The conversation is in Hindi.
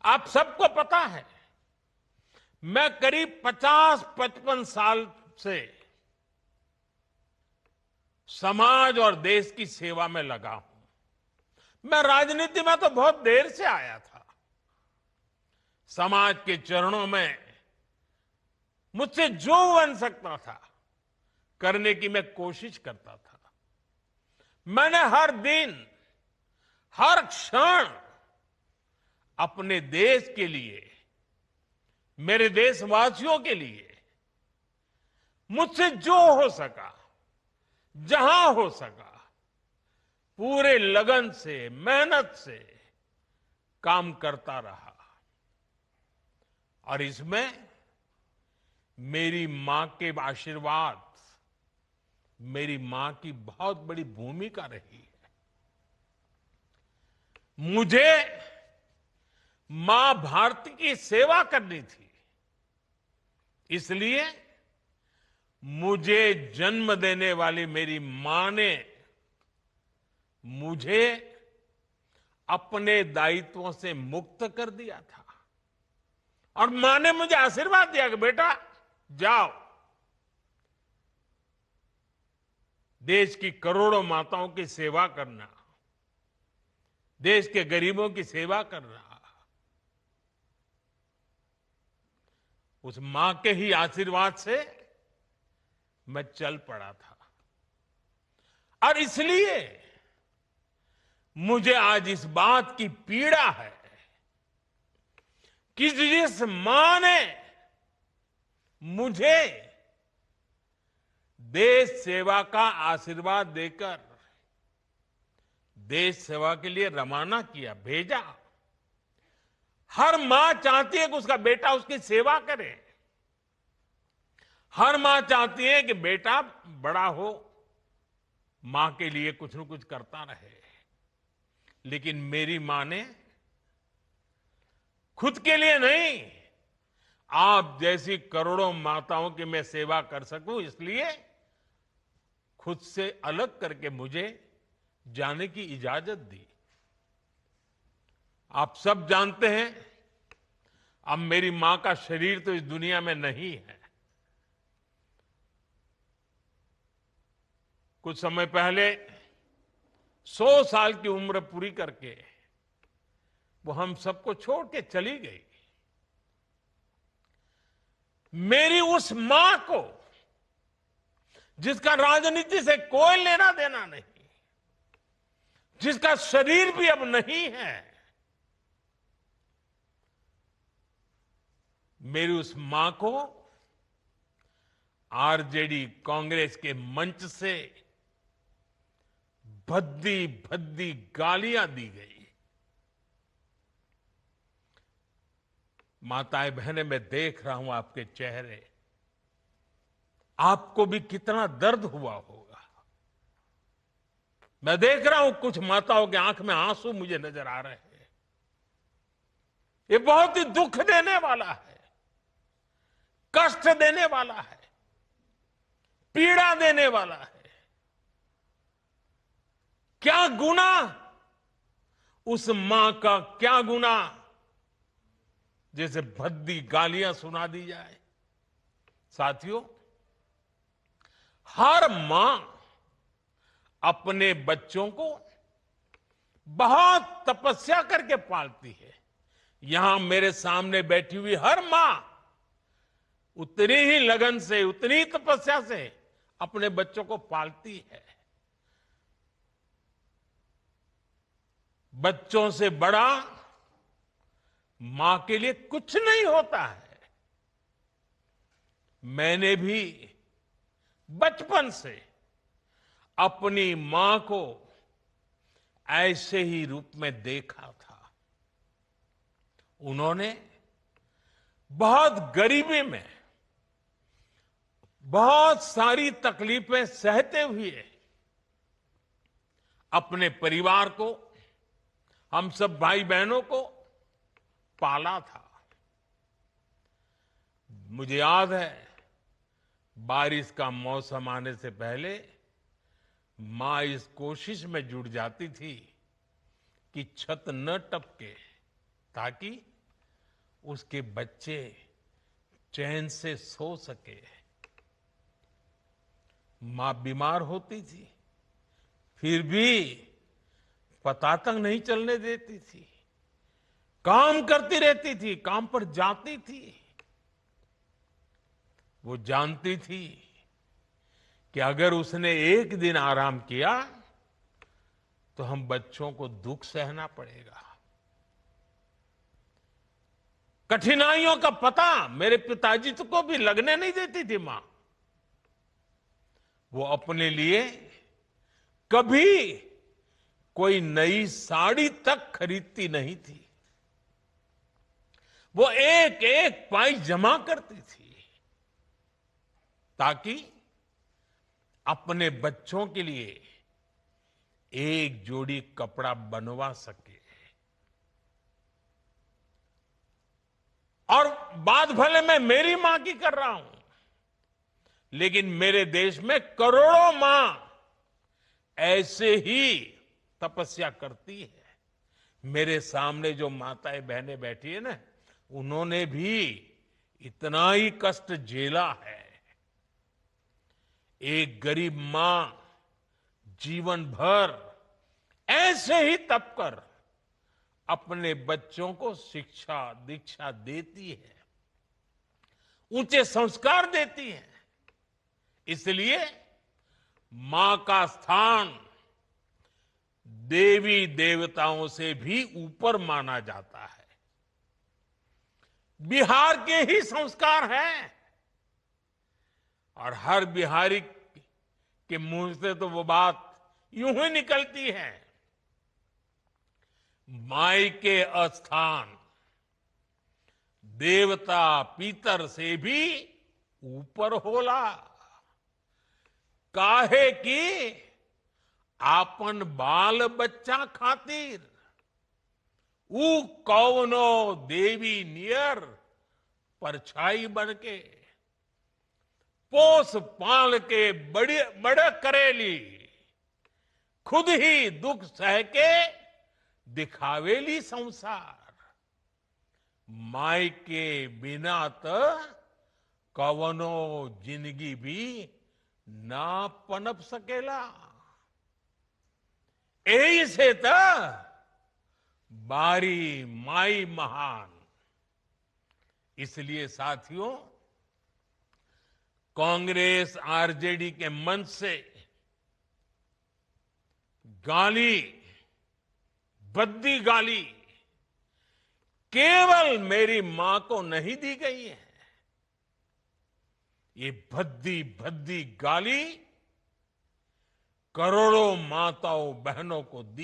आप सबको पता है, मैं करीब 50-55 साल से समाज और देश की सेवा में लगा हूं। मैं राजनीति में तो बहुत देर से आया था। समाज के चरणों में मुझसे जो बन सकता था करने की मैं कोशिश करता था। मैंने हर दिन, हर क्षण अपने देश के लिए, मेरे देशवासियों के लिए मुझसे जो हो सका, जहां हो सका, पूरे लगन से, मेहनत से काम करता रहा। और इसमें मेरी मां के आशीर्वाद, मेरी मां की बहुत बड़ी भूमिका रही है। मुझे मां भारती की सेवा करनी थी, इसलिए मुझे जन्म देने वाली मेरी मां ने मुझे अपने दायित्वों से मुक्त कर दिया था। और मां ने मुझे आशीर्वाद दिया कि बेटा जाओ, देश की करोड़ों माताओं की सेवा करना, देश के गरीबों की सेवा करना। उस मां के ही आशीर्वाद से मैं चल पड़ा था। और इसलिए मुझे आज इस बात की पीड़ा है कि जिस मां ने मुझे देश सेवा का आशीर्वाद देकर देश सेवा के लिए रवाना किया, भेजा, हर मां चाहती है कि उसका बेटा उसकी सेवा करे। हर मां चाहती है कि बेटा बड़ा हो, मां के लिए कुछ न कुछ करता रहे। लेकिन मेरी मां ने खुद के लिए नहीं, आप जैसी करोड़ों माताओं की मैं सेवा कर सकूं, इसलिए खुद से अलग करके मुझे जाने की इजाजत दी। आप सब जानते हैं, अब मेरी मां का शरीर तो इस दुनिया में नहीं है। कुछ समय पहले 100 साल की उम्र पूरी करके वो हम सबको छोड़ के चली गई। मेरी उस मां को, जिसका राजनीति से कोई लेना देना नहीं, जिसका शरीर भी अब नहीं है, मेरी उस मां को आरजेडी कांग्रेस के मंच से भद्दी भद्दी गालियां दी गई। माताएं बहनें, मैं देख रहा हूं आपके चेहरे, आपको भी कितना दर्द हुआ होगा। मैं देख रहा हूं कुछ माताओं के आंख में आंसू मुझे नजर आ रहे हैं। ये बहुत ही दुख देने वाला है, कष्ट देने वाला है, पीड़ा देने वाला है। क्या गुनाह, उस मां का क्या गुनाह जैसे भद्दी गालियां सुना दी जाए। साथियों, हर मां अपने बच्चों को बहुत तपस्या करके पालती है। यहां मेरे सामने बैठी हुई हर मां उतनी ही लगन से, उतनी ही तपस्या से अपने बच्चों को पालती है। बच्चों से बड़ा मां के लिए कुछ नहीं होता है। मैंने भी बचपन से अपनी मां को ऐसे ही रूप में देखा था। उन्होंने बहुत गरीबी में, बहुत सारी तकलीफें सहते हुए अपने परिवार को, हम सब भाई बहनों को पाला था। मुझे याद है, बारिश का मौसम आने से पहले मां इस कोशिश में जुट जाती थी कि छत न टपके, ताकि उसके बच्चे चैन से सो सके। मां बीमार होती थी, फिर भी पता तक नहीं चलने देती थी, काम करती रहती थी, काम पर जाती थी। वो जानती थी कि अगर उसने एक दिन आराम किया तो हम बच्चों को दुख सहना पड़ेगा। कठिनाइयों का पता मेरे पिताजी को भी लगने नहीं देती थी मां। वो अपने लिए कभी कोई नई साड़ी तक खरीदती नहीं थी। वो एक एक पाई जमा करती थी ताकि अपने बच्चों के लिए एक जोड़ी कपड़ा बनवा सके। और बात भले मैं मेरी मां की कर रहा हूं, लेकिन मेरे देश में करोड़ों मां ऐसे ही तपस्या करती है। मेरे सामने जो माताएं बहनें बैठी है ना, उन्होंने भी इतना ही कष्ट झेला है। एक गरीब मां जीवन भर ऐसे ही तप कर अपने बच्चों को शिक्षा दीक्षा देती है, ऊंचे संस्कार देती है। इसलिए मां का स्थान देवी देवताओं से भी ऊपर माना जाता है। बिहार के ही संस्कार हैं और हर बिहारी के मुंह से तो वो बात यूं ही निकलती है, माई के अस्थान देवता पितर से भी ऊपर होला। काहे की आपन बाल बच्चा खातिर ऊ कौनो देवी नियर परछाई बनके पोस पाल के बड़े करेली, खुद ही दुख सह के दिखावेली संसार। माई के बिना तो कवनो जिंदगी भी ना पनप सकेला। यही से तो बारी माई महान। इसलिए साथियों, कांग्रेस आरजेडी के मंच से गाली, भद्दी गाली केवल मेरी मां को नहीं दी गई है। ये भद्दी भद्दी गाली करोड़ों माताओं बहनों को दी